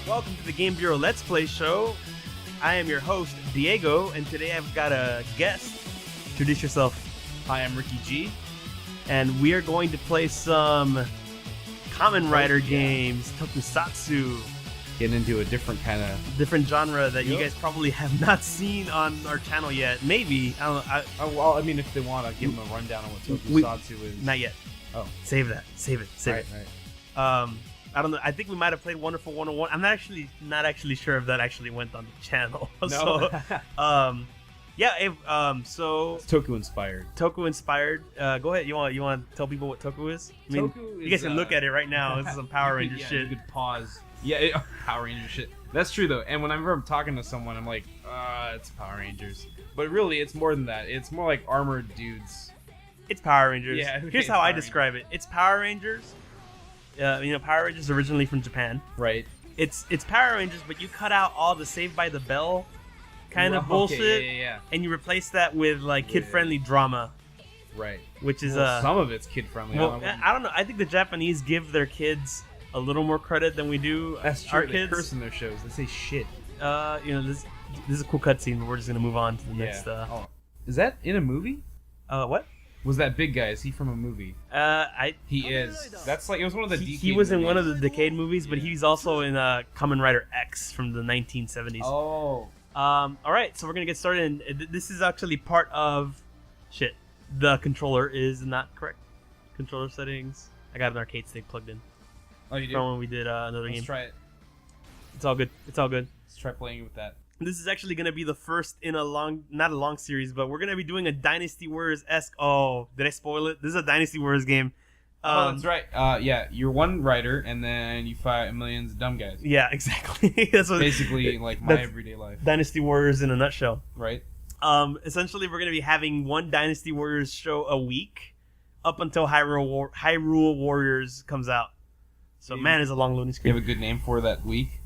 welcome to the GameBureau Let's Play show. I am your host, Diego, and today I've got a guest. Introduce yourself. Hi, I'm Ricky G. And we are going to play some Kamen Rider games, Tokusatsu. Getting into a different kind of... Different genre that you guys probably have not seen on our channel yet. Maybe. I don't know. well, I mean, if they want to give them a rundown on what Tokusatsu is. Not yet. Oh. Save that. Save it. Save it. Right. I don't know. I think we might have played Wonderful 101. I'm not actually sure if that actually went on the channel. No. So, yeah. So it's Toku inspired. Toku inspired. Go ahead. You want to tell people what Toku is? I mean, Toku you guys can look at it right now. This is some Power Ranger shit. You could pause. Yeah, Power Ranger shit. That's true though. And whenever I'm talking to someone, I'm like, it's Power Rangers. But really, it's more than that. It's more like armored dudes. It's Power Rangers. Yeah. Here's how I describe it. It's Power Rangers. Power Rangers originally from Japan. Right. It's Power Rangers, but you cut out all the Saved by the Bell kind of bullshit, yeah. and you replace that with like kid-friendly drama. Right. Which is some of it's kid-friendly. Well, I don't know. I think the Japanese give their kids a little more credit than we do. That's true. Our They kids curse in their shows. They say shit. This is a cool cutscene, but we're just gonna move on to the next. Is that in a movie? What? Was that big guy? Is he from a movie? He is. That's like it was one of the. He was in one of the Decade movies, but he's also in Kamen Rider X from the 1970s. Oh. All right, so we're gonna get started. And this is actually part of shit. The controller is not correct. Controller settings. I got an arcade stick plugged in. Oh, you did? From when we did another game. Let's try it. It's all good. It's all good. Let's try playing with that. This is actually going to be the first in not a long series, but we're going to be doing a Dynasty Warriors-esque. Oh, did I spoil it? This is a Dynasty Warriors game. That's right. Yeah, you're one rider, and then you fight millions of dumb guys. Yeah, exactly. That's what, basically like my everyday life. Dynasty Warriors in a nutshell. Right. Essentially, we're going to be having one Dynasty Warriors show a week up until Hyrule Warriors comes out. So, man, is a long loading screen. You have a good name for that week?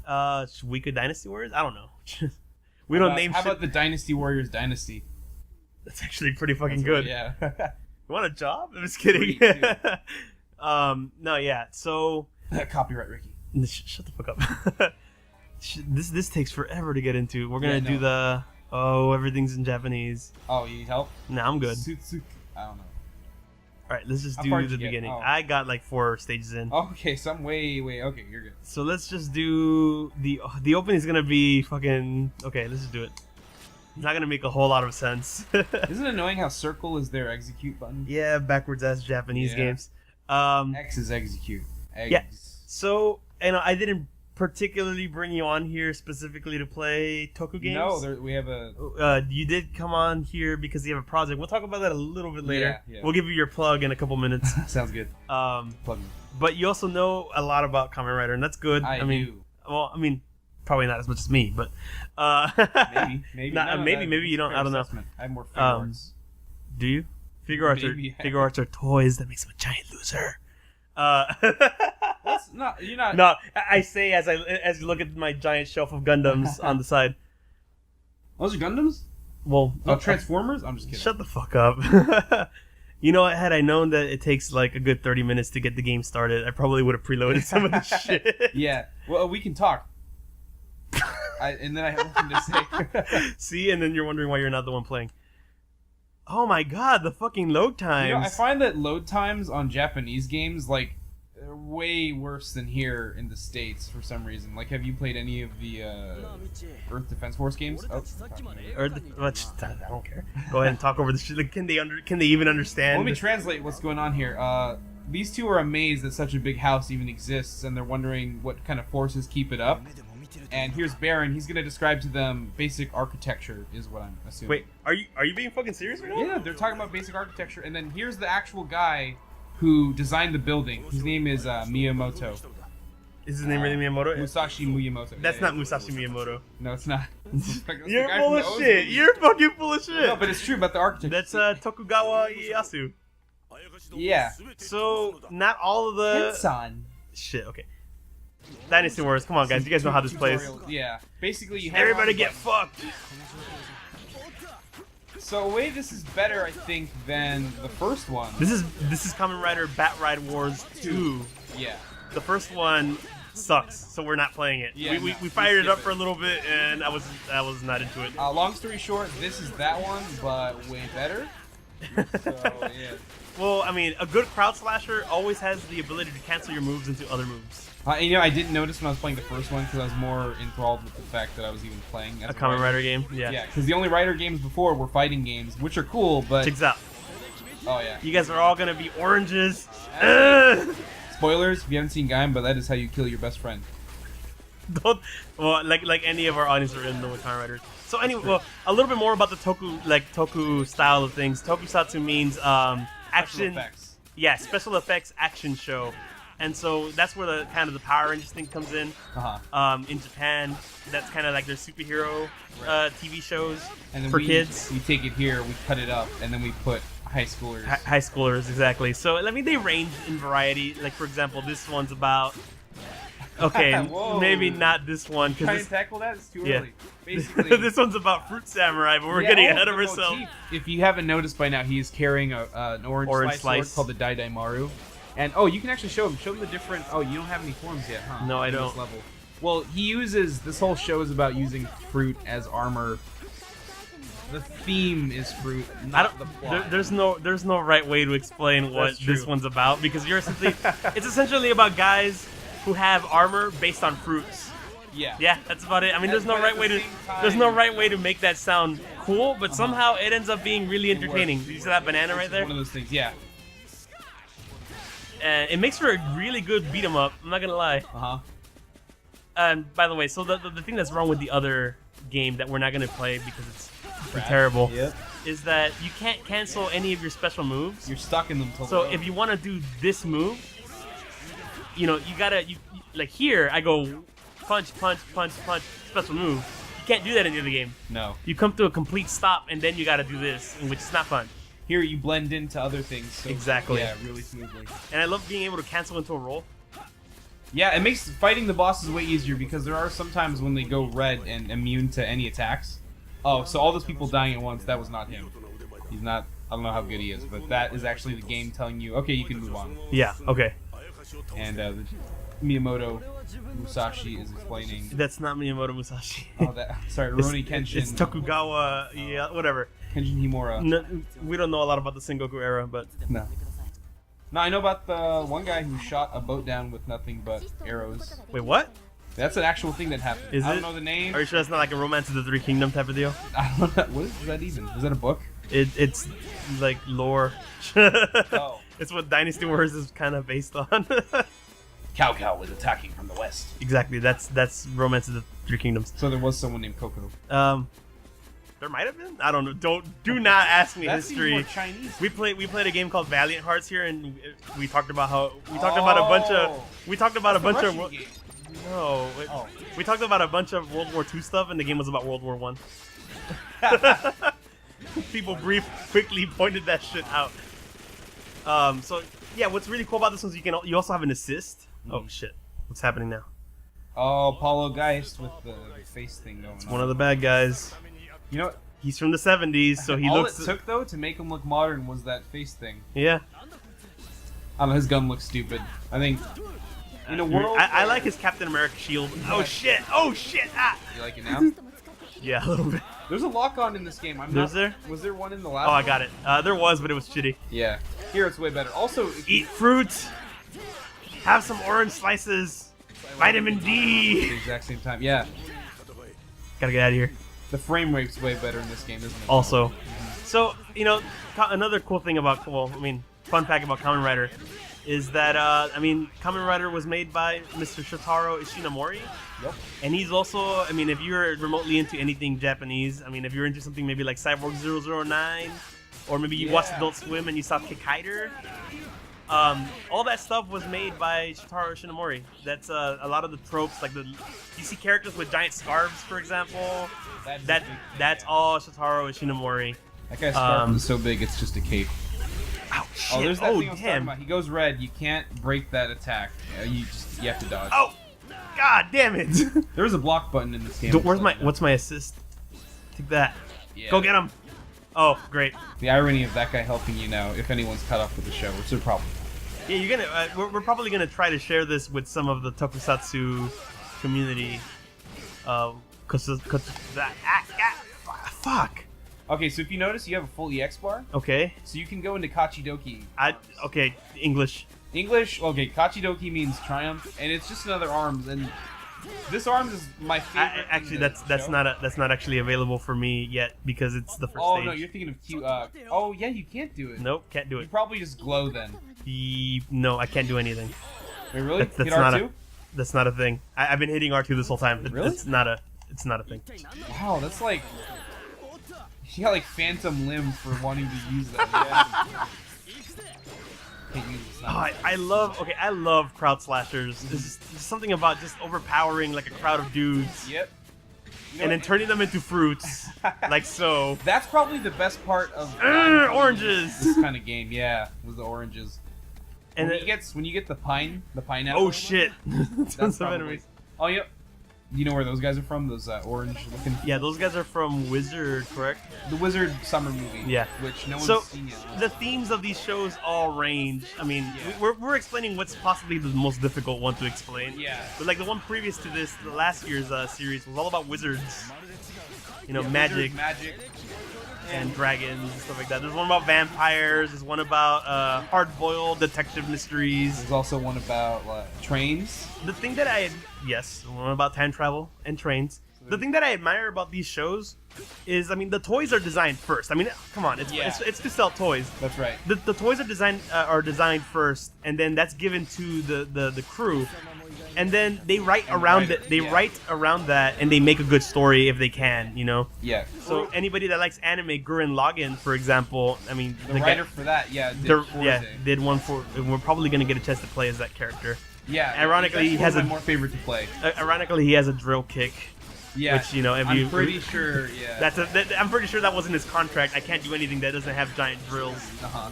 Week of Dynasty Warriors? I don't know. We don't name How shit. about the Dynasty Warriors Dynasty? That's actually pretty fucking good. Yeah. You want a job? I'm just kidding. No, yeah. So copyright Ricky. Shut the fuck up. This takes forever to get into. We're gonna do the everything's in Japanese. Oh, you need help? Nah, I'm good. I don't know. All right, let's just How do far the did you beginning. get? Oh. I got like 4 stages in. Okay, so I'm way. Okay, you're good. So let's just do the opening is gonna be fucking okay. Let's just do it. It's not gonna make a whole lot of sense. Isn't it annoying how circle is their execute button? Yeah, backwards ass Japanese games. X is execute. Eggs. Yeah. So I didn't particularly bring you on here specifically to play Toku games. No, we have a. You did come on here because you have a project. We'll talk about that a little bit later. Yeah. We'll give you your plug in a couple minutes. Sounds good. Plug me. But you also know a lot about Kamen Rider, and that's good. I mean, well, I mean, probably not as much as me, but maybe you don't. I don't know. I have more figure arts. Do you? Figure arts are toys that makes him a giant loser. That's not. You're not. No, I say as you look at my giant shelf of Gundams on the side. Those are Gundams? Well, Transformers? I'm just kidding. Shut the fuck up. You know, had I known that it takes like a good 30 minutes to get the game started, I probably would have preloaded some of the shit. Yeah. Well, we can talk. And then I have nothing to say. See, and then you're wondering why you're not the one playing. Oh my god, the fucking load times. You know, I find that load times on Japanese games, like, are way worse than here in the States for some reason. Like, have you played any of the Earth Defense Force games? I don't care. Go ahead and talk over the shit. Like, can they even understand? Well, let me translate what's going on here. These two are amazed that such a big house even exists, and they're wondering what kind of forces keep it up. And here's Baron. He's going to describe to them basic architecture, is what I'm assuming. Wait, are you being fucking serious right now? Yeah, they're talking about basic architecture, and then here's the actual guy who designed the building. His name is Miyamoto. Is his name really Miyamoto? Musashi Miyamoto. That's not Musashi Miyamoto. No, it's not. You're full of shit. You're fucking full of shit. No, but it's true about the architecture. That's Tokugawa Ieyasu. Yeah. So, not all of the... Henson. Shit, okay. Dynasty Wars, come on guys, you guys know how this plays. Yeah, basically you have everybody get fucked. So a way this is better, I think, than the first one. This is Kamen Rider Bat Ride Wars 2. Yeah. The first one sucks, so we're not playing it. Yeah, we fired it up for a little bit, and I was not into it. Long story short, this is that one, but way better. So, yeah. Well, I mean, a good crowd slasher always has the ability to cancel your moves into other moves. I didn't notice when I was playing the first one because I was more enthralled with the fact that I was even playing as a Kamen Rider game. Yeah. Yeah, because the only Rider games before were fighting games, which are cool, but... Checks out. Oh, yeah. You guys are all going to be oranges. Spoilers, if you haven't seen Gamen, but that is how you kill your best friend. Well, like any of our audience are in the Kamen Riders. So anyway, well, a little bit more about the Toku style of things. Tokusatsu means action. Special effects. Yeah, special effects action show. And so that's where the kind of the Power Rangers thing comes in. In Japan, that's kind of like their superhero TV shows and then for kids. We take it here, we cut it up, and then we put high schoolers. High schoolers, exactly. So I mean, they range in variety. Like for example, this one's about. Okay, maybe not this one Try because to tackle that. It's too early. Basically, this one's about Fruit Samurai, but we're getting ahead of ourselves. If you haven't noticed by now, he's carrying an orange slice sword called the Dai Maru. And you can actually show him the different. Oh, you don't have any forms yet, huh? No, I don't. This level. Well, he uses this whole show is about using fruit as armor. The theme is fruit, not the plot. There's no right way to explain what this one's about because it's essentially about guys who have armor based on fruits. Yeah. Yeah, that's about it. I mean, there's no right way to make that sound cool, but somehow it ends up being really entertaining. Do you see that banana right there? One of those things, yeah. And it makes for a really good beat 'em up. I'm not gonna lie. And by the way, so the thing that's wrong with the other game that we're not gonna play because it's terrible is that you can't cancel any of your special moves. You're stuck in them. So if you want to do this move, you gotta like here. I go punch, punch, punch, punch, special move. You can't do that in the other game. No. You come to a complete stop and then you gotta do this, which is not fun. Here you blend into other things. So, exactly. Yeah, really smoothly. And I love being able to cancel into a roll. Yeah, it makes fighting the bosses way easier because there are some times when they go red and immune to any attacks. Oh, so all those people dying at once, that was not him. He's not, I don't know how good he is, but that is actually the game telling you, okay, you can move on. Yeah, okay. And Miyamoto Musashi is explaining... That's not Miyamoto Musashi. Sorry, Rurouni Kenshin. It's Tokugawa, yeah, whatever. Kenshin Himura. No, we don't know a lot about the Sengoku era, but... No. No, I know about the one guy who shot a boat down with nothing but arrows. Wait, what? That's an actual thing that happened. I don't know the name. Are you sure that's not like a Romance of the Three Kingdoms type of deal? I don't know. What is that even? Is that a book? It's like lore. Oh. It's what Dynasty Wars is kind of based on. Cao was attacking from the west. Exactly. That's Romance of the Three Kingdoms. So there was someone named Coco. There might have been. I don't know. Do not ask me history. More Chinese. We played a game called Valiant Hearts here, and we talked about a bunch of game. No, we talked about a bunch of World War II stuff, and the game was about World War I. People quickly pointed that shit out. So yeah, what's really cool about this one is you also have an assist. Oh shit, what's happening now? Oh, Paulo Geist with the face thing going on. It's one of the bad guys. You know what? He's from the 70s, so he looks... All it took, though, to make him look modern was that face thing. Yeah. I don't know, his gun looks stupid. I think... In a world I like his Captain America shield. Oh shit! Oh shit! Ah! You like it now? Yeah, a little bit. There's a lock-on in this game. Was there one in the last I got it. There was, but it was shitty. Yeah. Here it's way better. Also... Eat fruit! Have some orange slices! Vitamin D! At the exact same time, yeah. Gotta get out of here. The frame rate's way better in this game, isn't it? Also. So, another cool thing about... fun fact about Kamen Rider is that, Kamen Rider was made by Mr. Shotaro Ishinomori. Yep. And he's also, if you're remotely into anything Japanese, if you're into something maybe like Cyborg 009, or maybe you watched Adult Swim and you saw Kick Hider, all that stuff was made by Shotaro Ishinomori. That's a lot of the tropes, like you see characters with giant scarves, for example. That's all Shotaro Ishinomori. That guy's scarf is so big, it's just a cape. Oh shit! There's that thing I was talking about. He goes red. You can't break that attack. You have to dodge. Oh, god damn it! There's a block button in this game. What's my assist? Take that. Yeah. Go get him. Oh, great. The irony of that guy helping you now, if anyone's cut off with the show, which they're probably not. Yeah, you're gonna. We're probably gonna try to share this with some of the Tokusatsu community. Fuck. Okay, so if you notice, you have a full EX bar. Okay. So you can go into Kachidoki. Okay, English. English. Okay, Kachidoki means triumph, and it's just another arms. And this arms is my favorite. Actually, that's not actually available for me yet because it's the first stage. No, you're thinking of Q. Oh yeah, you can't do it. Nope, can't do You it. probably just glow then. No, I can't do anything. Wait, really? That's Hit not R2? That's not a thing. I've been hitting R2 this whole time. Really? It's not a thing. Wow, that's like. You got like phantom limb for wanting to use that. Yeah. Can't use this now. I love crowd slashers. There's something about just overpowering like a crowd of dudes. Yep. You know And then what? turning them into fruits, like so. That's probably the best part of Oranges! This kind of game, yeah, was the oranges. And when you get the pineapple. oh shit! That's Tons of probably, enemies. oh yep. You know where those guys are from? Those orange looking. Yeah, those guys are from Wizard, correct? The Wizard Summer movie. Yeah. Which no So one's seen yet. the themes of these shows all range. I mean, Yeah. we're explaining what's possibly the most difficult one to explain. Yeah. But like the one previous to this, the last year's series was all about wizards. You know, Yeah, magic. Wizard, magic. And dragons and stuff like that. There's one about vampires. There's one about hard-boiled detective mysteries. There's also one about trains. The thing that one about time travel and trains. The thing that I admire about these shows is, I mean, the toys are designed first. I mean, come on, it's to sell toys. That's right. The toys are designed first, and then that's given to the crew. And then they write around it. They write around that, and they make a good story if they can, you know. Yeah. So anybody that likes anime, Gurren Lagann, for example, I mean, The writer for that, did one for. We're probably gonna get a chance to play as that character. Yeah. Ironically, he has one of my more favorite to play. Ironically, he has a drill kick. Yeah. Which, you know, if I'm pretty sure. Yeah. I'm pretty sure that wasn't his contract. I can't do anything that doesn't have giant drills. Uh-huh.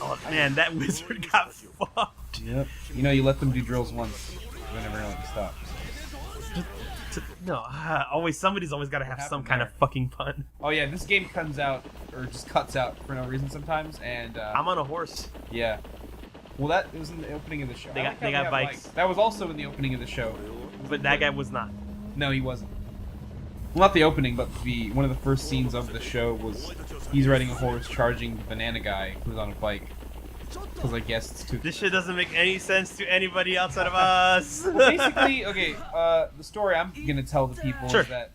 Oh man, that wizard got fucked. Yep. You know, you let them do drills once. They never let them stop. No, somebody's always got to have some kind of fucking fun. Oh yeah, this game cuts out for no reason sometimes, and I'm on a horse. Yeah. Well, that was in the opening of the show. They I got like how got have bikes. That was also in the opening of the show. But that guy was not. No, he wasn't. Well, not the opening, but one of the first scenes of the show was he's riding a horse charging the banana guy who's on a bike. Because I guess it's too. This shit doesn't make any sense to anybody outside of us. Well, basically, okay, the story I'm gonna tell the people Sure. is that,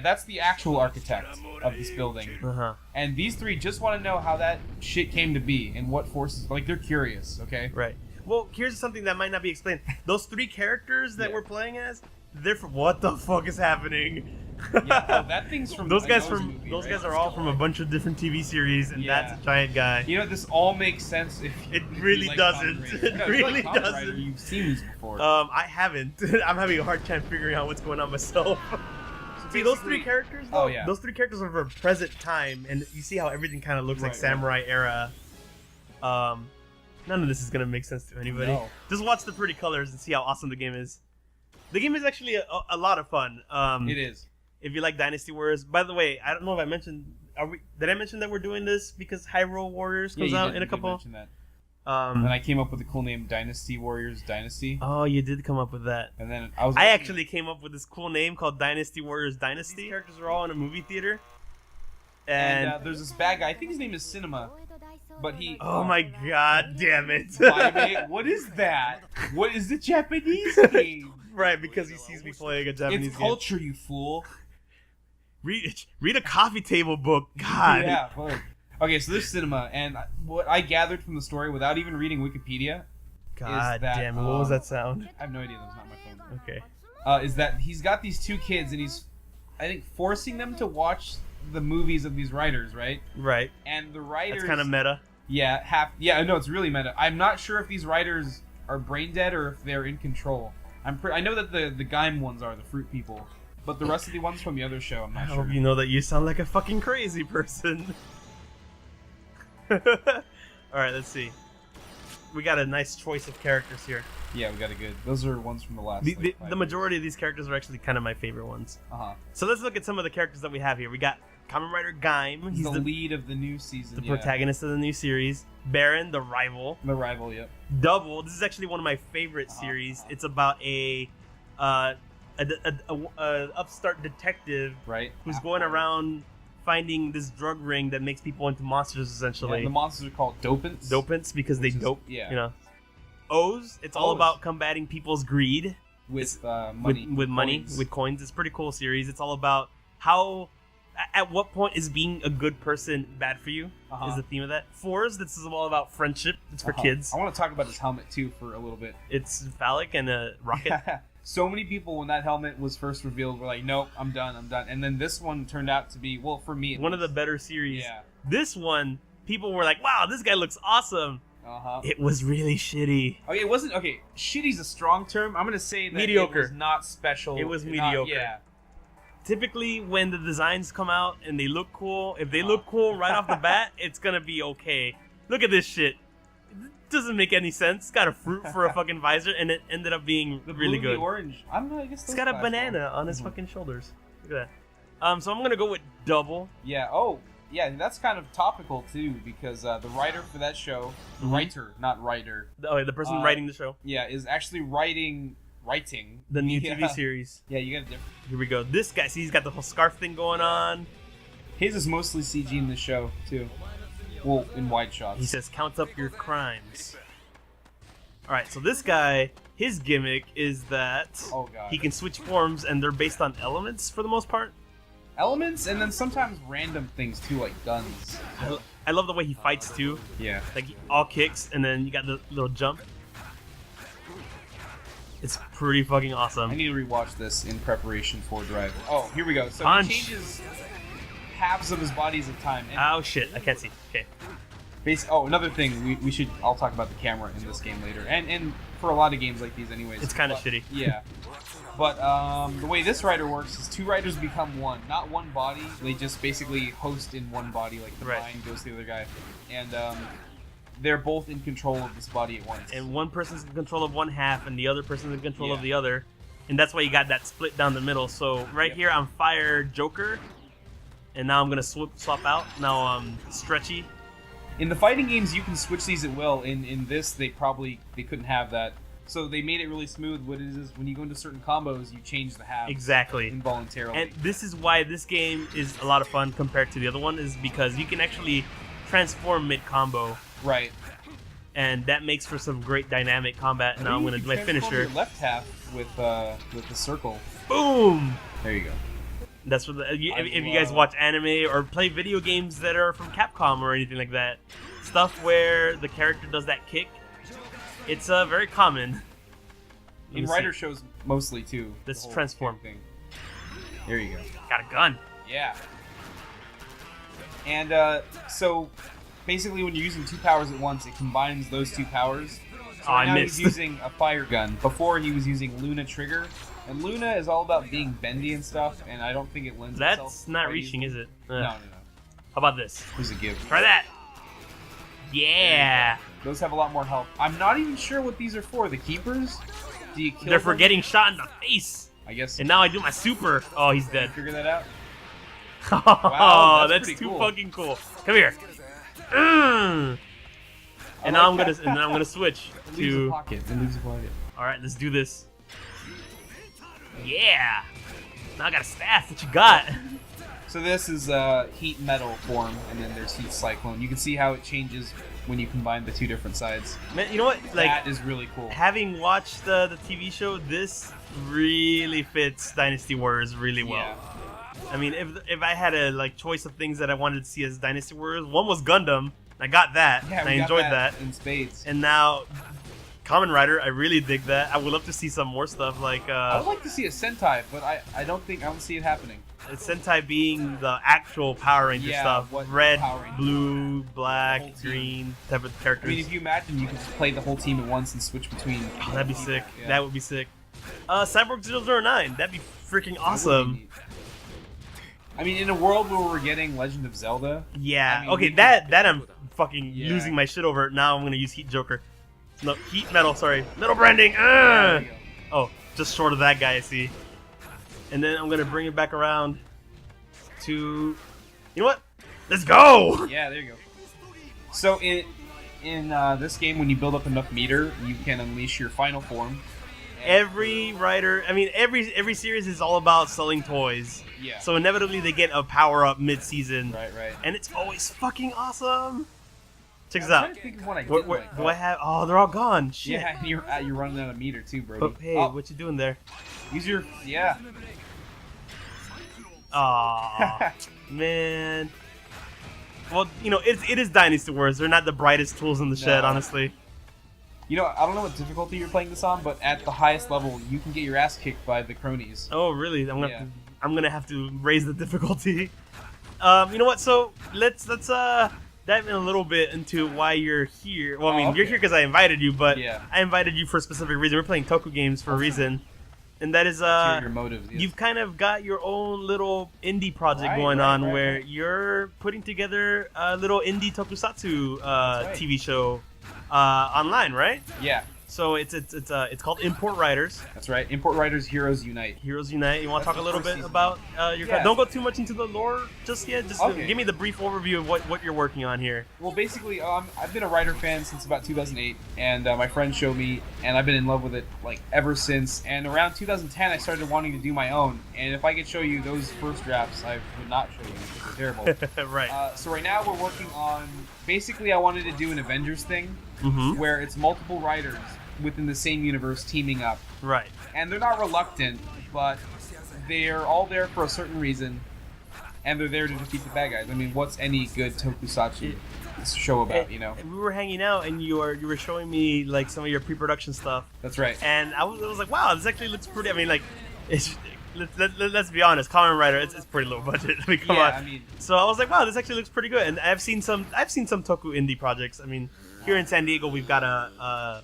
that's the actual architect of this building. Uh-huh. And these three just want to know how that shit came to be and what forces. Like, they're curious, okay? Right. Well, here's something that might not be explained. Those three characters that Yeah. we're playing as, they're from. What the fuck is happening? Yeah, that thing's from those a guys Nose from movie, those right? guys are all from a bunch of different TV series, and Yeah. that's a giant guy. You know, this all makes sense if It you really like doesn't. Kamen Rider. It No, if you really like Kamen Rider, doesn't. You've seen these before. I haven't. I'm having a hard time figuring out what's going on myself. See, those three characters, though, Oh, yeah. those three characters are from present time, and you see how everything kind of looks like Right, samurai era. None of this is gonna make sense to anybody. No. Just watch the pretty colors and see how awesome the game is. The game is actually a lot of fun. It is. If you like Dynasty Warriors, by the way, I don't know if I mentioned. Did I mention that we're doing this because Hyrule Warriors comes out in a couple? Mention that. And I came up with the cool name Dynasty Warriors Dynasty. Oh, you did come up with that. And then I actually came up with this cool name called Dynasty Warriors Dynasty. These characters are all in a movie theater. And there's this bad guy. I think his name is Cinema. But he. oh my god, damn it. What is that? What is the Japanese game? Right, because he sees me playing a Japanese It's game. culture, you fool. Read a coffee table book. God. Yeah, fuck. Okay, so there's Cinema, and what I gathered from the story without even reading Wikipedia. God that, damn it. What was that sound? I have no idea. That was not my phone. Okay. Is that he's got these two kids, and he's, I think, forcing them to watch the movies of these writers, right? Right. And the writers. That's kind of meta. Yeah, I know it's really meta. I'm not sure if these writers are brain dead or if they're in control. I know that the Gaim ones are the fruit people, but the rest of the ones from the other show, I'm I not sure. hope you know that you sound like a fucking crazy person. Alright, let's see. We got a nice choice of characters here. Yeah, we got a good. Those are ones from the last. The majority of these characters are actually kind of my favorite ones. Uh huh. So let's look at some of the characters that we have here. We got Kamen Rider Gaim. He's the lead of the new season. The protagonist of the new series. Baron, the rival. The rival, yep. Double. This is actually one of my favorite series. It's about a upstart detective, right, who's going around finding this drug ring that makes people into monsters, essentially. Yeah, the monsters are called dopants. Dopants because they dope. Yeah. You know. O's. It's all about combating people's greed with money. With money, with coins. It's a pretty cool series. It's all about how, at what point is being a good person bad for you? Is the theme of that. Fours. This is all about friendship. It's for kids. I want to talk about this helmet too for a little bit. It's phallic and a rocket. So many people, when that helmet was first revealed, were like, nope, I'm done. And then this one turned out to be, well, for me, one of the better series. Yeah. This one, people were like, wow, this guy looks awesome. It was really shitty. Okay, it wasn't, okay, shitty's a strong term. I'm going to say that mediocre. It was not special. It was mediocre. Yeah. Typically, when the designs come out and they look cool, if they look cool right off the bat, it's going to be okay. Look at this shit. Doesn't make any sense. It's got a fruit for a fucking visor, and it ended up being really good. The orange. I don't know. I guess it's got a banana on his fucking shoulders. Look at that. So I'm gonna go with double. Yeah. Oh, yeah. That's kind of topical too, because the writer for that show, writer, not writer. The person writing the show. Yeah, is actually writing the new TV series. Yeah, you got a different. Here we go. This guy, see, he's got the whole scarf thing going on. His is mostly CG in the show too. Well, in wide shots. He says, count up your crimes. Alright, so this guy, his gimmick is that he can switch forms, and they're based on elements for the most part. Elements, and then sometimes random things too, like guns. I love the way he fights too. Yeah. Like, all kicks, and then you got the little jump. It's pretty fucking awesome. I need to rewatch this in preparation for Drive. Oh, here we go. So Punch. He changes halves of his body at a time. Oh shit, I can't see. Okay. Another thing, I'll talk about the camera in this game later. And for a lot of games like these anyways. It's kind of shitty. Yeah. But the way this rider works is two riders become one. Not one body. They just basically host in one body, like the mind goes to the other guy. And they're both in control of this body at once. And one person's in control of one half, and the other person's in control of the other. And that's why you got that split down the middle. So right here, I'm Fire Joker. And now I'm going to swap out. Now I'm Stretchy. In the fighting games, you can switch these at will. In this, they couldn't have that. So they made it really smooth. What it is when you go into certain combos, you change the halves. Exactly. Involuntarily. And this is why this game is a lot of fun compared to the other one, is because you can actually transform mid-combo. Right. And that makes for some great dynamic combat. Now I'm going to do my finisher. Your left half with the circle. Boom! There you go. That's what if you guys watch anime or play video games that are from Capcom or anything like that, stuff where the character does that kick, it's very common. In Rider shows mostly too. This transform thing. There you go. Got a gun. Yeah. And so basically, when you're using two powers at once, it combines those two powers. So I now missed. He's using a fire gun. Before he was using Luna Trigger. And Luna is all about being bendy and stuff, and I don't think it lends itself. That's not reaching, is it? No. How about this? Who's a give? Try that! Yeah! Those have a lot more health. I'm not even sure what these are for. The keepers? Do you kill They're for them? getting shot in the face! I guess. And now I do my super. Oh, he's dead. Figure that out? Wow, that's too cool. fucking cool. Come here. And now I'm gonna switch to. It leaves a pocket. All right, let's do this. Yeah. Now I got a staff. What you got? So this is heat metal form, and then there's heat cyclone. You can see how it changes when you combine the two different sides. Man, you know what? Like, that is really cool. Having watched the TV show, this really fits Dynasty Warriors really well. Yeah. I mean, if I had a choice of things that I wanted to see as Dynasty Warriors, one was Gundam. I got that. Yeah, I enjoyed that in spades. And now Kamen Rider, I really dig that. I would love to see some more stuff like. I would like to see a Sentai, but I don't see it happening. Sentai being the actual Power Ranger stuff. Red, blue, black, green type of characters. I mean, if you imagine you could just play the whole team at once and switch between. Oh, that'd be sick. Yeah. That would be sick. Cyborg 009, that'd be freaking awesome. I mean, in a world where we're getting Legend of Zelda. Yeah. I mean, okay, that I'm fucking losing my shit over. Now I'm gonna use Heat Joker. No, Heat Metal. Sorry, Metal Branding. Oh, just short of that guy. I see. And then I'm gonna bring it back around to You know what? Let's go! Yeah, there you go. So in this game, when you build up enough meter, you can unleash your final form. Every writer, I mean, every series is all about selling toys. Yeah. So inevitably they get a power up mid-season. Right. And it's always fucking awesome. Check this I'm out. trying to think of what I did What like. do I have? Oh, they're all gone. Shit. Yeah, and you're running out of meter too, Brody. But hey, Oh, what you doing there? use your yeah. Aw, man. Well, you know, it is Dynasty Wars. They're not the brightest tools in the shed, No. honestly. You know, I don't know what difficulty you're playing this on, but at the highest level, you can get your ass kicked by the cronies. Oh, really? Yeah. I'm gonna have to raise the difficulty. You know what? So let's dive in a little bit into why you're here. Well, I mean, Oh, okay. you're here because I invited you, but Yeah. I invited you for a specific reason. We're playing Toku games for a reason, and that is Your motives. Yes. you've kind of got your own little indie project Right, going right, on right, where right. you're putting together a little indie tokusatsu right. TV show online, right? Yeah, So it's called Import Riders. that's right. Import Riders Heroes Unite. Heroes Unite. You want to That's talk a the little first bit season. about your? Yeah. Don't go too much into the lore just yet. Just Okay. give me the brief overview of what you're working on here. Well, basically, I've been a Rider fan since about 2008, and my friend showed me, and I've been in love with it like ever since. And around 2010, I started wanting to do my own. And if I could show you those first drafts, I would not show you because they're terrible. Right. So right now we're working on. Basically, I wanted to do an Avengers thing Mm-hmm. where it's multiple writers within the same universe teaming up, Right. and they're not reluctant, but they're all there for a certain reason, and they're there to defeat the bad guys. I mean, what's any good tokusatsu show about, you know? And we were hanging out, and you were showing me like some of your pre-production stuff, That's right. and I was like, wow, this actually looks pretty. I mean, like, it's. Let's be honest, Kamen Rider, it's pretty low budget. I mean, come Yeah, on. I mean, So I was like, wow, this actually looks pretty good. And I've seen some Toku indie projects. I mean, here in San Diego, we've got a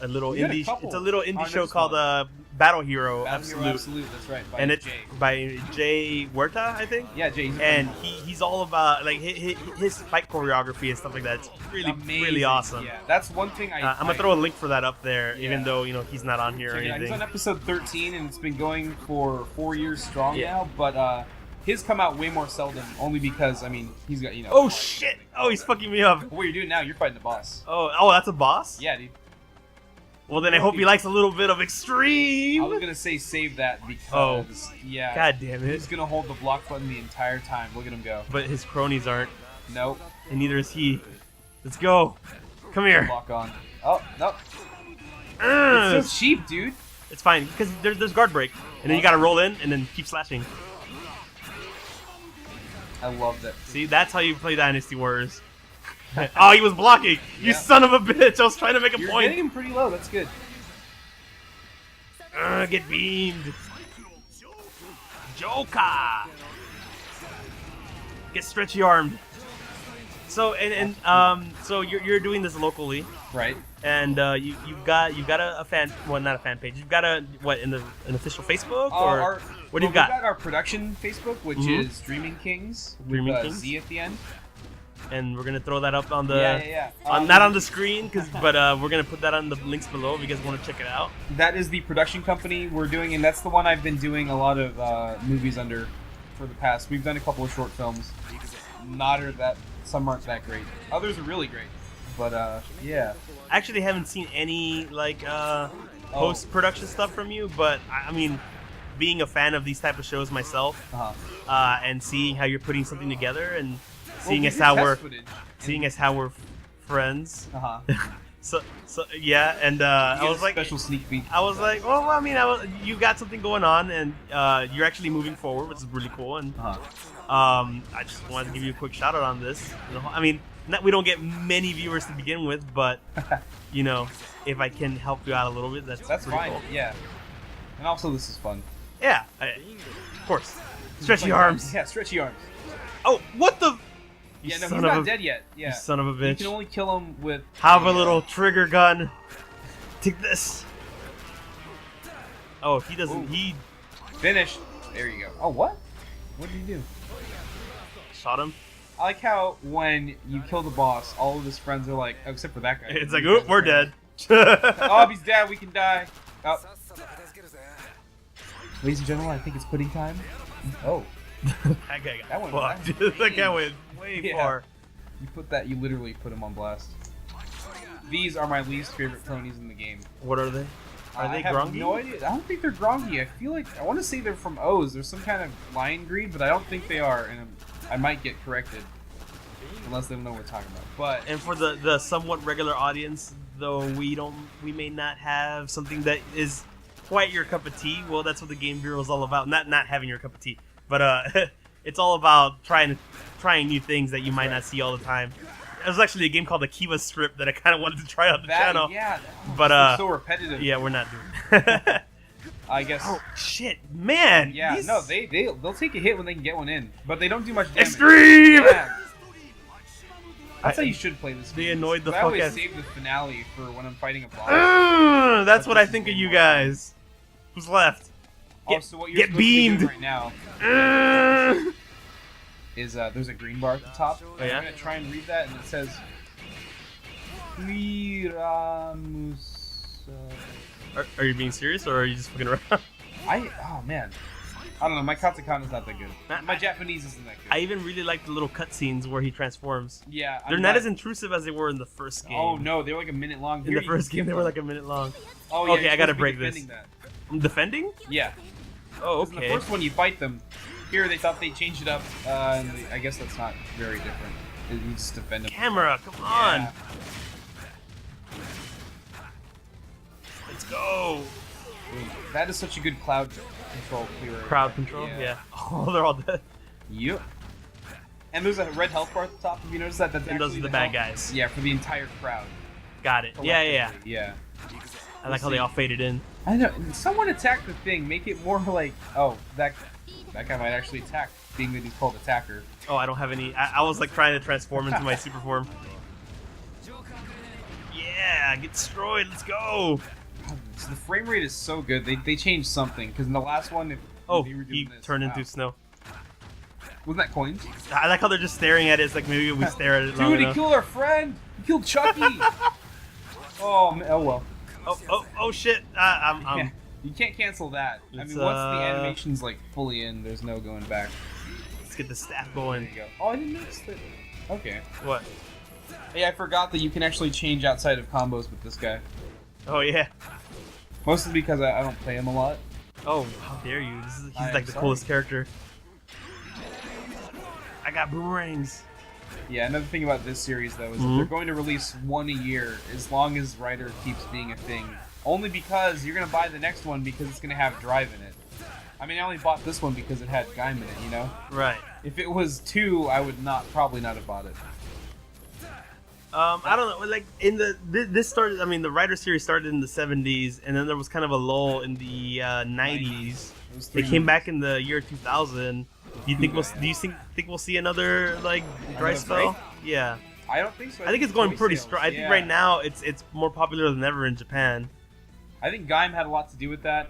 little We got a indie. couple. It's a little Oh, indie I show noticed called one. Battle Hero Battle Hero Absolute, Absolute, that's right. By and it's Jay. by Jay Huerta, I think. Yeah, Jay. he's And phenomenal. he's all about like his fight choreography and stuff like that. It's really Amazing. awesome. Yeah, that's one thing I'm gonna throw a link for that up there, even Yeah. though he's not on here or Check it out. He's anything. on episode 13, and it's been going for 4 years strong Yeah. now. But his come out way more seldom, only because I mean he's got Oh shit! Oh, he's fucking me up. What you're doing now, you're fighting the boss. Oh, that's a boss. Yeah, dude. Well, then I hope he likes a little bit of extreme. I was gonna say save that because yeah, God damn it! he's gonna hold the block button the entire time. Look at him go. But his cronies aren't, Nope. and neither is he. Let's go. Come here. Block on. Oh nope. Ugh. It's so cheap, dude. It's fine because there's guard break, and then you gotta roll in and then keep slashing. I love that. See, that's how you play Dynasty Warriors. Oh, he was blocking. You Yeah. son of a bitch! I was trying to make a You're point. getting him pretty low. That's good. Get beamed. Joker. Get stretchy armed. So so you're doing this locally, Right. and you've got a fan, well, not a fan page. You've got an official Facebook, or what do you We've got? got our production Facebook, which Mhm. is Dreaming Kings with Dreaming a Kings? Z at the end. And we're gonna throw that up on the Yeah. not on the screen, but we're gonna put that on the links below if you guys want to check it out. That is the production company we're doing, and that's the one I've been doing a lot of movies under for the past. We've done a couple of short films. Some aren't that great. Others are really great. But yeah. I actually haven't seen any post production stuff from you, but I mean, being a fan of these type of shows myself, Uh-huh. and seeing how you're putting something together, and seeing Well, as we how did we're test footage. seeing as how we're friends. Uh-huh. So yeah, and I You was get a like, special sneak peek. I was like, well, I mean, you got something going on, and you're actually moving forward, which is really cool. And Uh-huh. I just wanted to give you a quick shout out on this. I mean, we don't get many viewers to begin with, but if I can help you out a little bit, that's pretty fine. cool. Yeah. And also, this is fun. Yeah, of course. Stretchy arms. Yeah, stretchy arms. Oh, what the? You Yeah, no, son he's of not a- dead yet. Yeah. You son of a You bitch. can only kill him with. Have a little trigger gun. Take this. Oh, he doesn't. Ooh. He Finish. There you go. Oh, what? What did you do? shot him. I like how when you kill the boss, all of his friends are like, oh, except for that guy. It's like, oop, we're dead. Oh, if he's dead, we can die. Oh. Ladies and gentlemen, I think it's pudding time. Oh. That guy That got one- fucked. that- That guy went way Yeah. far. You literally put him on blast. These are my least favorite cronies in the game. What are they? Are they I have grungy? no idea. I don't think they're grungy. I feel like I want to say they're from O's. There's some kind of lion greed, but I don't think they are, and I might get corrected unless they don't know what we're talking about. But And for the somewhat regular audience, though we may not have something that is quite your cup of tea. Well, that's what the GameBureau is all about. Not having your cup of tea, but it's all about trying new things that you might not see all the time. There's actually a game called the Kiva Strip that I kind of wanted to try on the channel. Yeah, but it's so repetitive. Yeah, we're not doing it. I guess. Oh shit, man! Yeah, these... no, they'll take a hit when they can get one in, but they don't do much damage. Extreme. Yeah. That's how you should play this game. They annoyed the I fuck always out. save the finale for when I'm fighting a boss. That's what I this think is of you more guys. Who's left? So what you're get supposed beamed. to be doing right now is there's a green bar at the top. Oh, And yeah? I'm gonna try and read that, and it says Miramus. Are you being serious or are you just fucking around? Oh man, I don't know. My katakana's not that good. My I- Japanese isn't that good. I even really like the little cutscenes where he transforms. Yeah, They're not as intrusive as they were in the first game. Oh no, they're like a minute long. In the first game, they were like a minute long. Oh yeah, Okay, you're I gotta supposed to be break this. defending that. I'm defending? Yeah. Oh, 'Cause in okay. the first one, you fight them. Here, they thought they'd change it up, and I guess that's not very different. You just defend them. Camera, come on. Yeah. Let's go. That is such a good cloud control clearer. Crowd control? Yeah. Oh, they're all dead. Yep. And there's a red health bar at the top. Have you noticed that? That's And those actually are the bad health. guys. Yeah, for the entire crowd. Got it. Yeah. Yeah. I like how they all faded in. I know. Someone attacked the thing. Make it more like, oh, that guy might actually attack, being that he's called attacker. Oh, I don't have any. I was like trying to transform into my super form. Yeah, get destroyed. Let's go. So the frame rate is so good. They changed something because in the last one, Oh, they were he doing this. turned Wow. into snow. Wasn't that coins? I like how they're just staring at it. It's like maybe we stare at it long Dude, he enough. killed our friend. He killed Chucky. Oh, man. Oh well. Oh shit. Yeah. You can't cancel that. I It's, mean, once the animation's like fully in, there's no going back. Let's get the staff There going. you go. Oh, I didn't notice that. Okay. What? Hey, I forgot that you can actually change outside of combos with this guy. Oh yeah. Mostly because I don't play him a lot. Oh, how dare you? He's I am like the sorry. coolest character. I got boomerangs. Yeah, another thing about this series, though, is that Mhm. they're going to release one a year as long as Rider keeps being a thing. Only because you're going to buy the next one because it's going to have Drive in it. I mean, I only bought this one because it had Gaim in it, you know? Right. If it was 2, I would probably not have bought it. I don't know. Like in this started. I mean, the Rider series started in the '70s, and then there was kind of a lull in the '90s. It was They 3 came back movies. in the year 2000. Do you think we'll see another like dry Another spell? break? Yeah. I don't think so. I think it's going toy pretty sales, strong. I think yeah. right now it's more popular than ever in Japan. I think Gaim had a lot to do with that.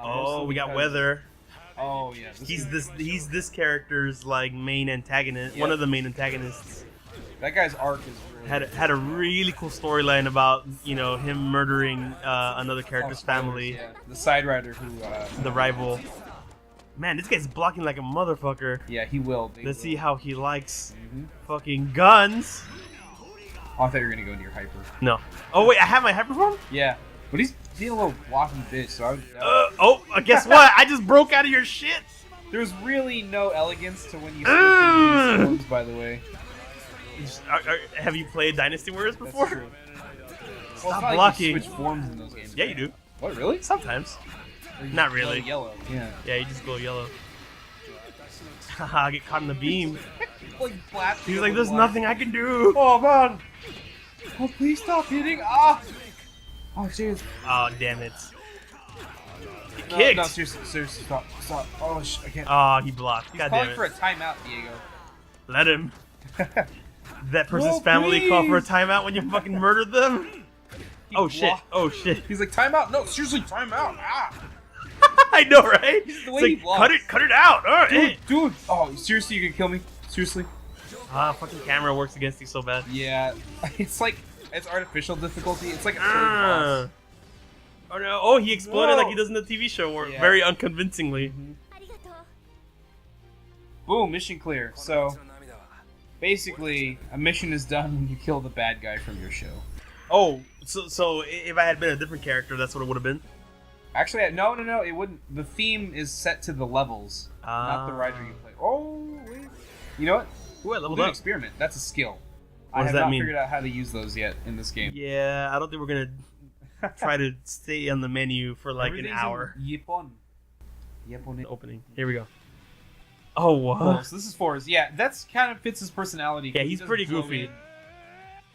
Oh, mostly we got because- Weather. Oh yeah. He's this character's like main antagonist. One Yep. of the main antagonists. That guy's arc is really Had a really cool storyline about him murdering another character's family, Yeah. The side rider who. the rival. Man, this guy's blocking like a motherfucker. Yeah, he will. Let's see how he likes Mhm. fucking guns. Oh, I thought you were gonna go into your hyper. No. Oh wait, I have my hyperform. Yeah, but he's being a little walking bitch. So Guess what? I just broke out of your shit. there's really no elegance to when you switch into these forms, by the way. Have you played Dynasty Warriors That's before? true. Stop Well, it's not blocking. Like you switch forms in those games. Yeah, right? you do. What, really? Sometimes. Or you Not just really. glow Yellow. Yeah. Yeah, you just go yellow. Haha, get caught in the beam. Like blast He's you like, with there's one. nothing I can do. Oh man! Oh please stop hitting! Ah! Oh jeez. Oh, damn it. He No, kicked. no, seriously, stop. Oh, I can't. Oh, he blocked. He's God calling damn it. for a timeout, Diego. Let him. That person's No, family call for a please. timeout when you fucking murdered them? He Oh shit. blocked- Oh shit. He's like, timeout? No, seriously, timeout! Ah! I know, right? The way It's he like, blocks. cut it out. All right. Dude! Oh, seriously, you can kill me? Seriously? Fucking camera works against you so bad. Yeah. It's like, it's artificial difficulty. It's like a third Ah. boss. Oh no! Oh, he exploded No. like he does in the TV show, or Yeah. very unconvincingly. Boom, mission clear. So, basically, a mission is done when you kill the bad guy from your show. Oh, so if I had been a different character, that's what it would have been? Actually, no, it wouldn't. The theme is set to the levels, not the rider you play. Oh, wait. You know what? Ooh, I leveled we'll do an up. experiment. That's a skill. What I does have that not mean? figured out how to use those yet in this game. Yeah, I don't think we're gonna try to stay on the menu for like an hour. Yepon. Opening. Here we go. Oh, wow. Cool. So this is Forrest. Yeah, that's kind of fits his personality. Yeah, He he's doesn't pretty blow goofy. in.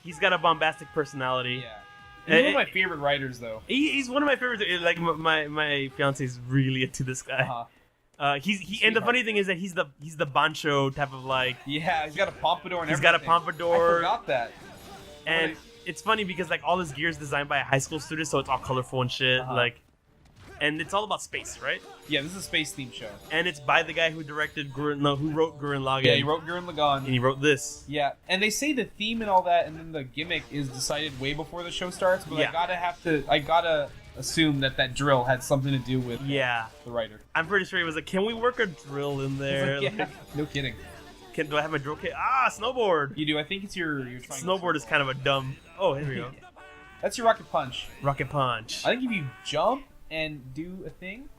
He's got a bombastic personality. Yeah. He's one of my favorite writers, though. He's one of my favorites. Like my fiance's really into this guy. Uh-huh. And the funny thing is that he's the Bancho type of like. Yeah, he's got a pompadour and He's everything. got a pompadour. I forgot that. And it's funny because like all his gear is designed by a high school student, so it's all colorful and shit. Uh-huh. Like, and it's all about space, right? Yeah, this is a space themed show. And it's by the guy who directed who wrote Gurren Lagann. Yeah, he wrote Gurren Lagann. And he wrote this. Yeah, and they say the theme and all that, and then the gimmick is decided way before the show starts. But Yeah. I gotta assume that drill had something to do with Yeah. the writer. I'm pretty sure he was like, "Can we work a drill in there? It's like, yeah, no kidding. Do I have my drill kit? Ah, snowboard. You do. I think it's your Snowboard is kind of a dumb. Oh, here we go. That's your rocket punch. Rocket punch. I think if you jump and do a thing,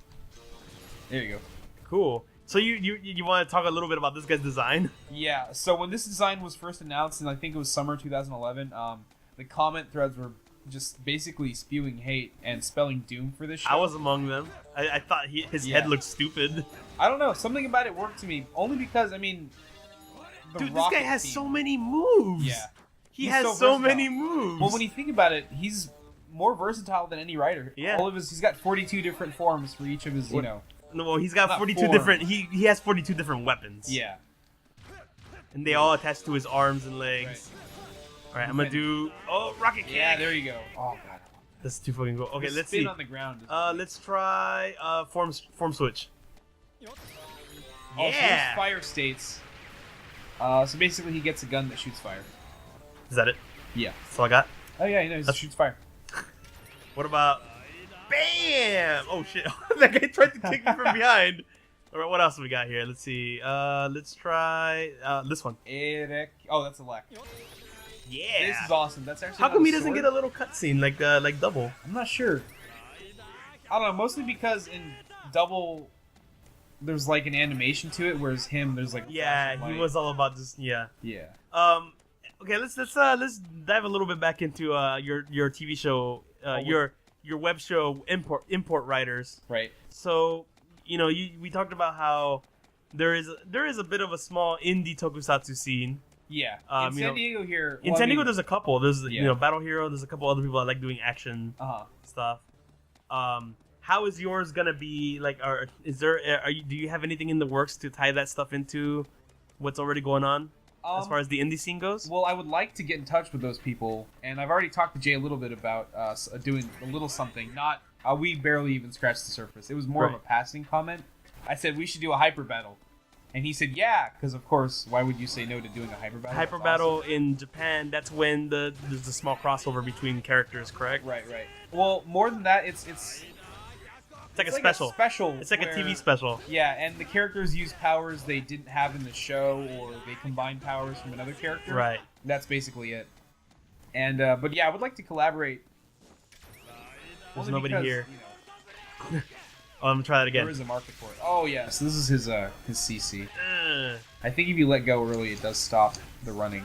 there you go. Cool. So you want to talk a little bit about this guy's design? Yeah. So when this design was first announced, and I think it was summer 2011, the comment threads were just basically spewing hate and spelling doom for this show. I was among them. I thought his head looked stupid. I don't know. Something about it worked to me, only because, I mean... Dude, this guy has so many moves. Yeah. He He's has so so versatile. many moves. Well, when you think about it, he's more versatile than any writer. Yeah. He's got 42 different forms for each of his, No, well, he's got Not 42 form. different... He has 42 different weapons. Yeah. And they all attach to his arms and legs. Right. Alright, I'm gonna do... Oh, rocket kick! Yeah, there you go. Oh, God. That's too fucking cool. Okay, The let's spin see. on the ground. Let's try form switch. So Yeah! there's fire states. So basically, he gets a gun that shoots fire. Is that it? Yeah. That's all I got? Oh yeah, he shoots fire. What about... Bam! Oh, shit. That guy tried to kick me from behind. Alright, what else we got here? Let's see. Let's try this one. Eric. Oh, that's a lack. Yeah! This is awesome. That's actually. How not come a he doesn't sword. get a little cutscene like Double? I'm not sure. I don't know. Mostly because in Double, there's like an animation to it, whereas him, there's like. Yeah, he was all about just yeah. Yeah. Okay, let's dive a little bit back into your TV show, your web show import writers. Right. So, we talked about how there is a bit of a small indie tokusatsu scene. Yeah. In you San know, Diego here. In San Diego, there's a couple. There's Yeah. Battle Hero. There's a couple other people that like doing action stuff. How is yours gonna be like? Do you have anything in the works to tie that stuff into what's already going on as far as the indie scene goes? Well, I would like to get in touch with those people, and I've already talked to Jay a little bit about doing a little something. Not we barely even scratched the surface. It was more of a passing comment. I said we should do a hyper battle, and he said yeah, because of course, why would you say no to doing a hyper battle? Hyper That's battle awesome. in Japan. That's when there's a small crossover between characters, correct? Right. Well, more than that, it's like a special. It's like a TV special. Yeah, and the characters use powers they didn't have in the show, or they combine powers from another character. Right. That's basically it. And but yeah, I would like to collaborate. There's Only nobody because, here. Oh, I'm gonna try that again. There is a market for it. Oh yeah, so this is his CC. Uh, I think if you let go early, it does stop the running.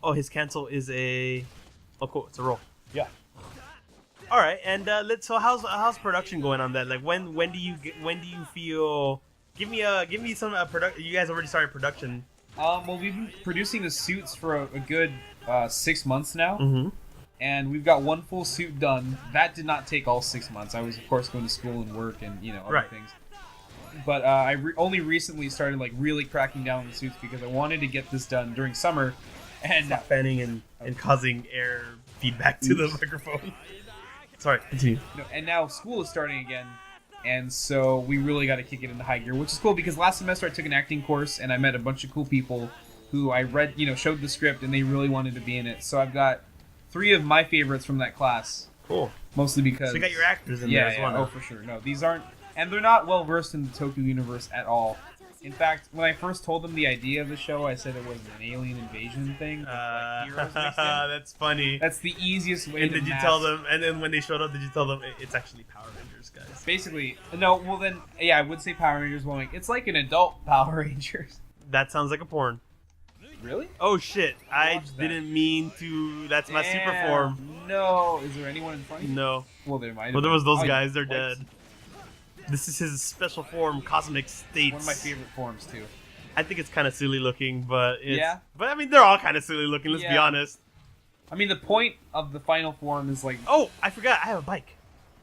oh, his cancel is a. Oh, cool. It's a roll. Yeah. All right, and so how's production going on that? Like when do you feel? Give me some production. You guys already started production. Well, we've been producing the suits for a good 6 months now. Mm-hmm. And we've got one full suit done. That did not take all 6 months. I was, of course, going to school and work and, other things. But I only recently started, really cracking down on the suits because I wanted to get this done during summer. And Stop fanning and causing air feedback to the microphone. Sorry, continue. No, and now school is starting again. And so we really got to kick it into high gear, which is cool because last semester I took an acting course and I met a bunch of cool people who I read, showed the script and they really wanted to be in it. So I've got 3 of my favorites from that class. Cool. Mostly because... So you got your actors in there as well. Oh, for sure. No, these aren't And they're not well versed in the Toku universe at all. In fact, when I first told them the idea of the show, I said it was an alien invasion thing. With, like, heroes mixed in. That's funny. That's the easiest way And to did you mask. tell them? And then when they showed up, did you tell them it's actually Power Rangers, guys? Basically, no. Well, then, yeah, I would say Power Rangers. Well, like, it's like an adult Power Rangers. That sounds like a porn. Really? Oh shit! I Watch that. didn't mean to. That's my super Damn. form. No. Is there anyone in front of you? No. Well, there might. Well, there was those Oh, guys. They're like, dead. This is his special form, Cosmic States. One of my favorite forms too. I think it's kind of silly looking, but it's, Yeah. But I mean, they're all kind of silly looking. Let's be Yeah. honest. I mean, the point of the final form is like, Oh, I forgot. I have a bike.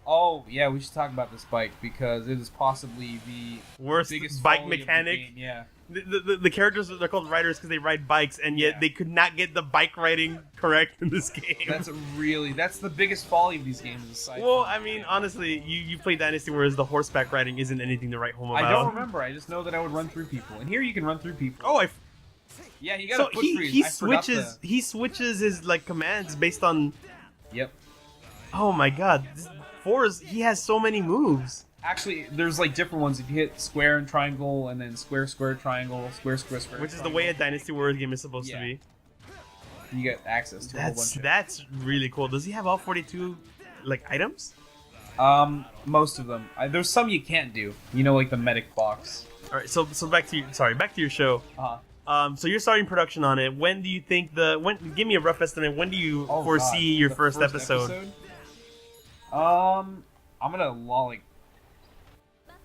oh yeah, we should talk about this bike because it is possibly the Worst biggest bike folly of the mechanic. game. Yeah. The characters, they're called riders because they ride bikes, and yet Yeah. they could not get the bike riding correct in this game. That's the biggest folly of these games. Aside Well, from- I mean, honestly, you play Dynasty, whereas the horseback riding isn't anything to write home about. I don't remember. I just know that I would run through people, and here you can run through people. Oh, Yeah, you got so a foot freeze. he I forgot switches his like commands based on. Yep. Oh my god, he has so many moves. Actually, there's like different ones. If you hit square and triangle, and then square, square, triangle, square, square, square. Which is the triangle, way a Dynasty Warriors game is supposed to Yeah. be. you get access to a whole bunch That's really cool. Does he have all 42 like items? of. Most of them. There's some you can't do. You know, like the medic box. All right, so back to your show. So you're starting production on it. When do you think give me a rough estimate. When do you foresee your The first episode? I'm gonna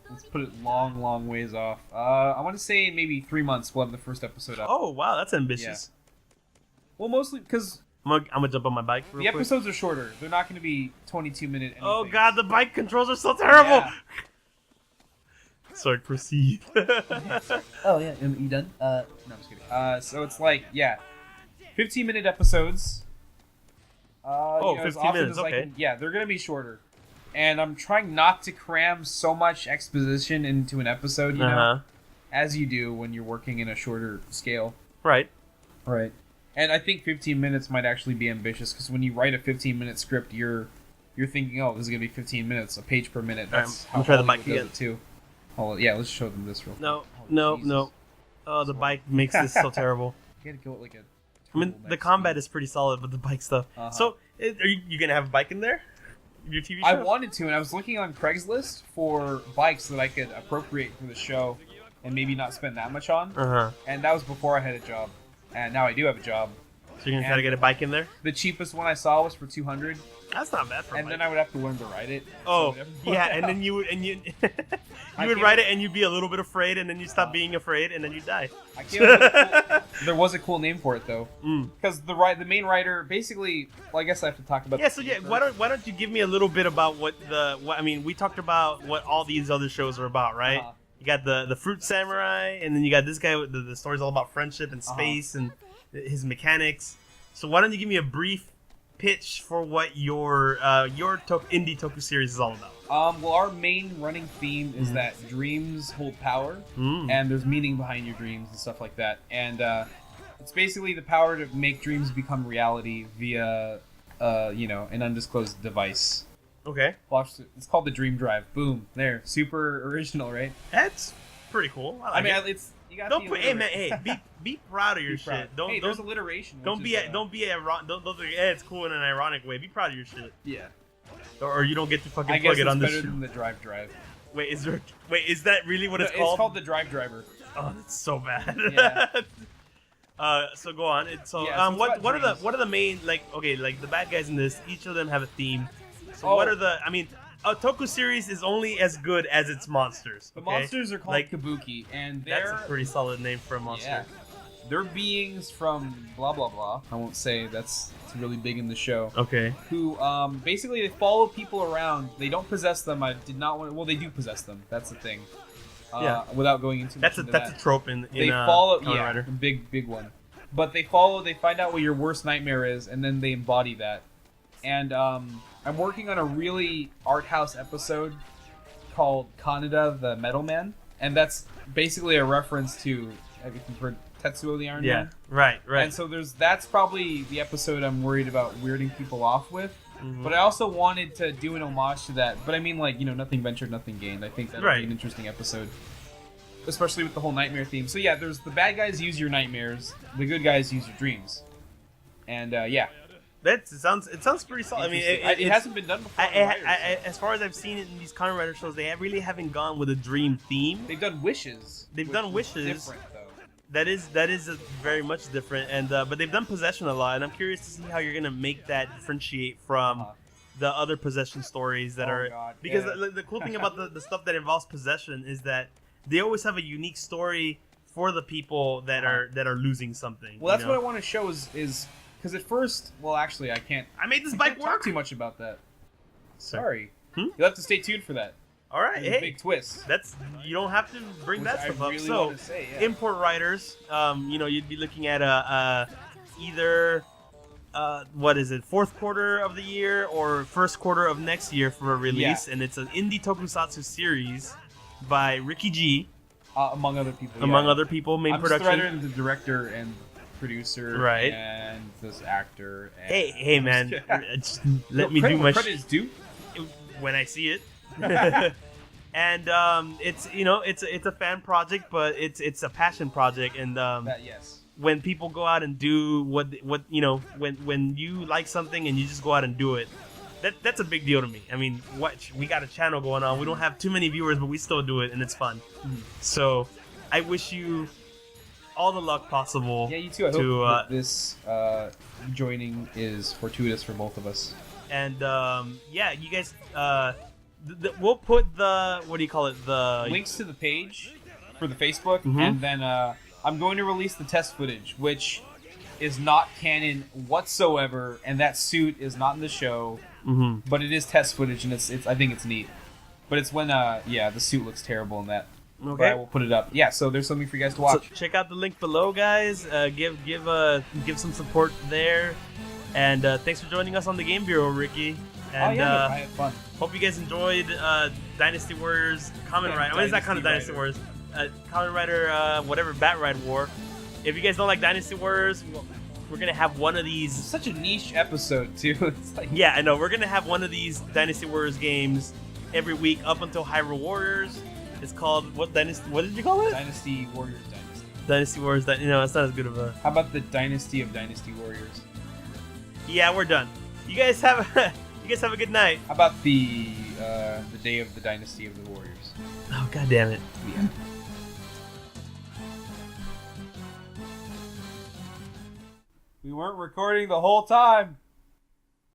let's put it long ways off. I want to say maybe 3 months we'll have the first episode up. Oh wow, that's ambitious. Well, mostly because I'm gonna jump on my bike. Real the quick. episodes are shorter. They're not going to be 22-minute. Oh god, the bike controls are so terrible. Yeah. Sorry, proceed. Oh yeah, you done? No, I'm just kidding. So it's like 15-minute episodes. Oh, as 15 often minutes, as I okay. can- yeah, they're going to be shorter. And I'm trying not to cram so much exposition into an episode, you know, as you do when you're working in a shorter scale. Right. Right. And I think 15 minutes might actually be ambitious because when you write a 15-minute script, you're thinking, oh, this is going to be 15 minutes, a page per minute. That's I'm how gonna try the Hollywood bike does again. it too. Oh, yeah, let's show them this real quick. No, Oh, no, Jesus. no. Oh, the bike makes this so terrible. You gotta go at like a... I mean, the combat is pretty solid, but the bike stuff. Uh-huh. So, are you gonna have a bike in there? Your TV show? I wanted to, and I was looking on Craigslist for bikes that I could appropriate for the show and maybe not spend that much on. And that was before I had a job. And now I do have a job. So you're gonna try to get a bike in there? The cheapest one I saw was for $200, That's not bad for a and bike. then I would have to learn to ride it. Oh, So yeah, and then you would you I would came ride up- it and you'd be a little bit afraid, and then you stop being afraid, and then you die. I came up with a cool, there was a cool name for it though, Mm. because the main rider basically. Well, I guess I have to talk about. Yeah, the so game yeah, first. why don't you give me a little bit about what I mean, we talked about what all these other shows are about, right? Uh-huh. You got the Fruit Samurai, and then you got this guy with the story's all about friendship and space and his mechanics. So why don't you give me a brief pitch for what your indie Toku series is all about? Well, our main running theme is that dreams hold power, and there's meaning behind your dreams and stuff like that. And it's basically the power to make dreams become reality via, an undisclosed device. Okay, It's called the Dream Drive. Boom, there, super original, right? that's pretty cool. I I mean, like it. it's you got. Don't put, hey man, hey, be proud of your shit. Don't Hey, don't there's alliteration. don't which be is, don't think, hey, it's cool in an ironic way. Be proud of your shit, Yeah. or you don't get to fucking I plug guess it it's on this better show. than the Drive. Wait, is that really what No, it's called? It's called the Drive Driver. Oh, that's so bad. Yeah. So go on. So Yeah, so it's about dreams. what are the main like the bad guys in this? Each of them have a theme. So Oh. what are a Toku series is only as good as its monsters. The okay? monsters are called Like, Kabuki, and That's they're a pretty solid name for a monster. yeah, they're beings from blah blah blah. I won't say it's really big in the show. Okay. Who basically they follow people around. They don't possess them. I did not want. Well, they do possess them. That's the thing. Yeah. Without going into That's a trope in they in follow. Kamen Yeah, Rider. a big one. But they follow. They find out what your worst nightmare is, and then they embody that. And I'm working on a really art house episode called Kaneda the Metal Man, and that's basically a reference to, have you heard Tetsuo the Iron Yeah. Man? Right. And so that's probably the episode I'm worried about weirding people off with. But I also wanted to do an homage to that. But I mean, like, nothing ventured, nothing gained. I think that'll be an interesting episode. Especially with the whole nightmare theme. So yeah, there's the bad guys use your nightmares, the good guys use your dreams. And yeah. It sounds pretty solid. I mean, it hasn't been done before. As far as I've seen it in these Kamen Rider shows, they really haven't gone with a dream theme. They've done wishes. They've done wishes. Different though. That is very much different, and but they've done possession a lot, and I'm curious to see how you're gonna make that differentiate from the other possession stories that are. God, because the cool thing about the stuff that involves possession is that they always have a unique story for the people that are losing something. Well, that's what I want to show is. Because at first, well, actually, I can't. I made this I bike can't work. Talk too much about that. Sorry. You'll have to stay tuned for that. All right, There's a big twist. You don't have to bring that stuff up. Really So, want to say, import writers, you'd be looking at either what is it, fourth quarter of the year or first quarter of next year for a release, and it's an indie tokusatsu series by Ricky G. Among other people. Among other people, main I'm production. Just the writer and the director and producer, right? And this actor. And hey, man, just let me do my. Credit is due when I see it. And it's it's a fan project, but it's a passion project, and yes. When people go out and do what when you like something and you just go out and do it, that's a big deal to me. I mean, we got a channel going on. We don't have too many viewers, but we still do it, and it's fun. So I wish you all the luck possible. Yeah, you too. I hope that this joining is fortuitous for both of us. And yeah, you guys, we'll put the the links to the page for the Facebook, and then I'm going to release the test footage, which is not canon whatsoever, and that suit is not in the show, but it is test footage, and it's I think it's neat. But it's when the suit looks terrible in that. Okay, but I will put it up. Yeah, so there's something for you guys to watch. So check out the link below, guys. Give some support there, and thanks for joining us on the GameBureau, Ricky. And I had fun. Hope you guys enjoyed Dynasty Warriors Kamen Rider. What is that kind of Dynasty Warriors? Kamen Rider, whatever, Bat Ride War. If you guys don't like Dynasty Warriors, we're gonna have one of these. It's such a niche episode too. It's like yeah, I know. We're gonna have one of these Dynasty Warriors games every week up until Hyrule Warriors. It's called what Dynasty? What did you call it? Dynasty Warriors Dynasty. Dynasty Warriors. It's not as good of a. How about the Dynasty of Dynasty Warriors? Yeah, we're done. You guys have a good night. How about the day of the Dynasty of the Warriors? Oh, god damn it. Yeah. We weren't recording the whole time.